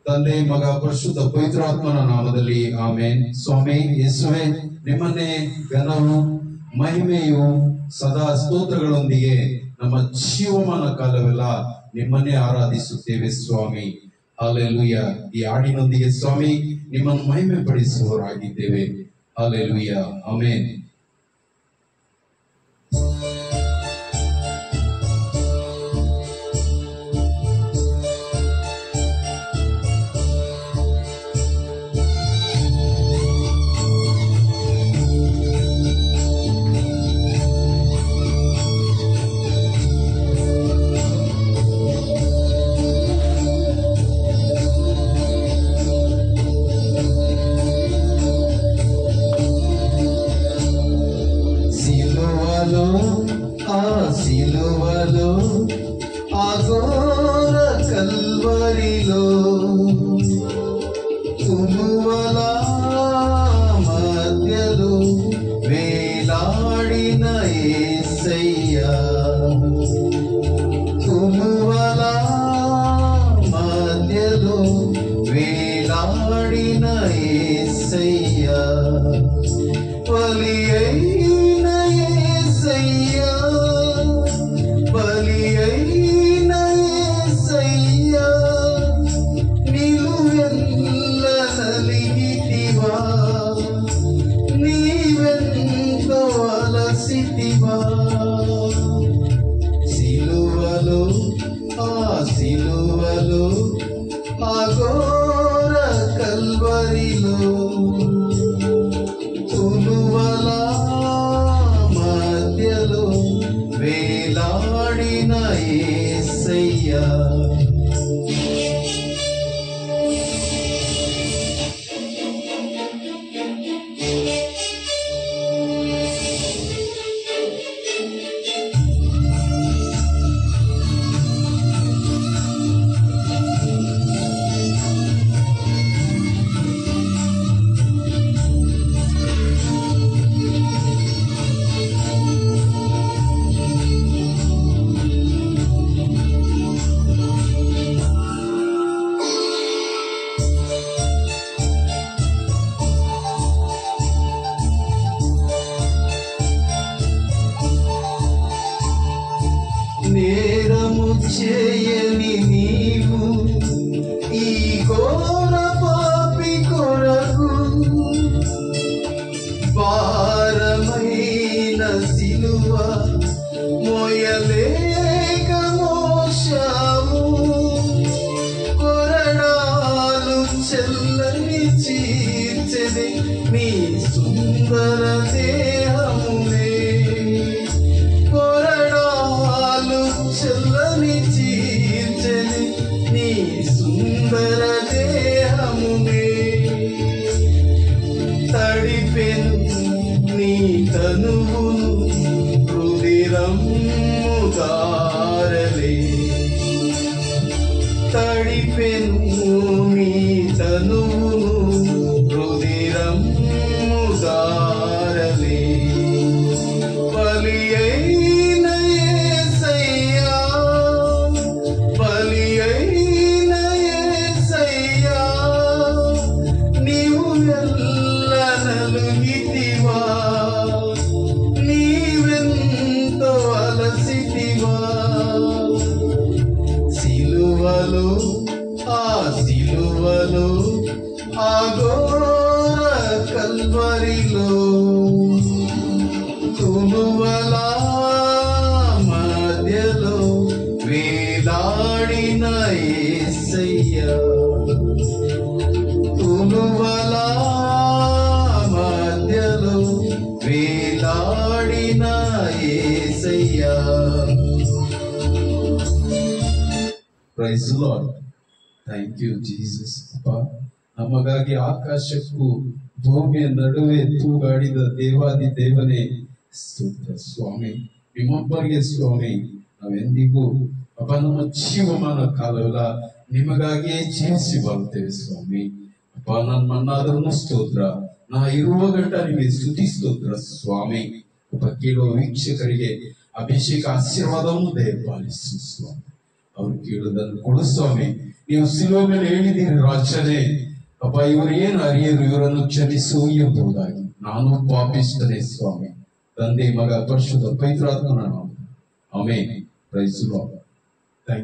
ತಂದೆ ಮಗ ಪರಿಶುದ್ಧ ಪವಿತ್ರಾತ್ಮನ ನಾಮದಲ್ಲಿ ಆಮೇನ್. ಸ್ವಾಮಿ ಯೇಸುವೆ, ನಿಮ್ಮನ್ನೇ ಘನವು ಮಹಿಮೆಯು ಸದಾ ಸ್ತೋತ್ರಗಳೊಂದಿಗೆ ನಮ್ಮ ಜೀವಮಾನ ಕಾಲವೆಲ್ಲ ನಿಮ್ಮನ್ನೇ ಆರಾಧಿಸುತ್ತೇವೆ ಸ್ವಾಮಿ. ಹಲ್ಲೆಲೂಯ. ಈ ಹಾಡಿನೊಂದಿಗೆ ಸ್ವಾಮಿ ನಿಮ್ಮನ್ನು ಮಹಿಮೆ ಪಡಿಸುವವರಾಗಿದ್ದೇವೆ. ಹಲ್ಲೆಲೂಯ. ಆಮೇನ್. సిలువలో అఘోర కల్వరిలో తుమువల మధ్యలో వేలాడిన యేసయ్యా, తుమువల మధ్యలో వేలాడిన యేసయ్యా, బలి అయిన యేసయ్యా, బలి అయిన యేసయ్యా, నిలువెల్ల నలిగితివా, నీవెంతో అలసితివా. సిలువలో సిలువలో అఘోర కల్వరిలో తులువల మధ్యలో వేలాడిన యేసయ్యా, నేరము చేయని నీవు ఈ ఘోర పాపి కొరకు భారమైన సిలువ మోయలేక మోశావు, కొరడాలు చెల్లని చీర్చెని నీ సుందర దేహమునే, చెల్లని చీర్చెని నీ సుందర దేహమునే, తడిపెను నీ తనువును రుధిరమ్ము దారలే, తడిపెను నీ తనువును రుధిరమ్ము దారలే, బలి అయిన యేసయ్యా, బలి అయిన యేసయ్యా, నీవు ఎల్ల నలుగితివా, నీవెంతో అలసితివా. సిలువలో సిలువలో అఘోర కల్వరిలో తులువల మధ్యలో వేలాడిన యేసయ్యా, తులువల మధ్యలో వేలాడిన యేసయ్యా. Praise Lord. Thank you Jesus. ಅಪ್ಪ, ನಮಗಾಗಿ ಆಕಾಶಕ್ಕೂ ಭೂಮಿಯ ನಡುವೆ ತೂಗಾಡಿದ ದೇವಾದಿ ದೇವನೇ ಸ್ತೋತ್ರ ಸ್ವಾಮಿ. ನಿಮ್ಮೊಬ್ಬರಿಗೆ ಸ್ವಾಮಿ ನಾವೆಂದಿಗೂ ಅಪ್ಪ ನಮ್ಮ ಜೀವಮಾನ ಕಾಲವೆಲ್ಲ ನಿಮಗಾಗಿಯೇ ಜೀವಿಸಿ ಬರುತ್ತೇವೆ ಸ್ವಾಮಿ. ಅಪ್ಪ, ನನ್ನನ್ನಾದ್ರೂ ಸ್ತೋತ್ರ, ನಾ ಇರುವ ಗಂಟ ನಿಮಗೆ ಸ್ತುತಿ ಸ್ತೋತ್ರ ಸ್ವಾಮಿ. ಅಪ್ಪ, ಕೇಳುವ ವೀಕ್ಷಕರಿಗೆ ಅಭಿಷೇಕ ಆಶೀರ್ವಾದವನ್ನು ದಯಪಾಲಿಸು ಸ್ವಾಮಿ. ಅವ್ರು ಕೇಳುವುದನ್ನು ಕೊಡು ಸ್ವಾಮಿ. ನೀವು ಸಿಲುವೆ ಮೇಲೆ ಹೇಳಿದ್ದೀರಿ ರಾಜನೇ, ಅಪ್ಪ ಇವರು ಏನು ಅರಿಯರು, ಇವರನ್ನು ಕ್ಷಮಿಸು ಎಂಬುದಾಗಿ. ನಾನು ಪಾಪಿಸ್ತೇನೆ ಸ್ವಾಮಿ. ತಂದೆ, ಮಗ, ಪರಿಶುದ್ಧ ಪವಿತ್ರಾತ್ಮನ ನಾಮ. ಆಮೆನ್. Praise the lord.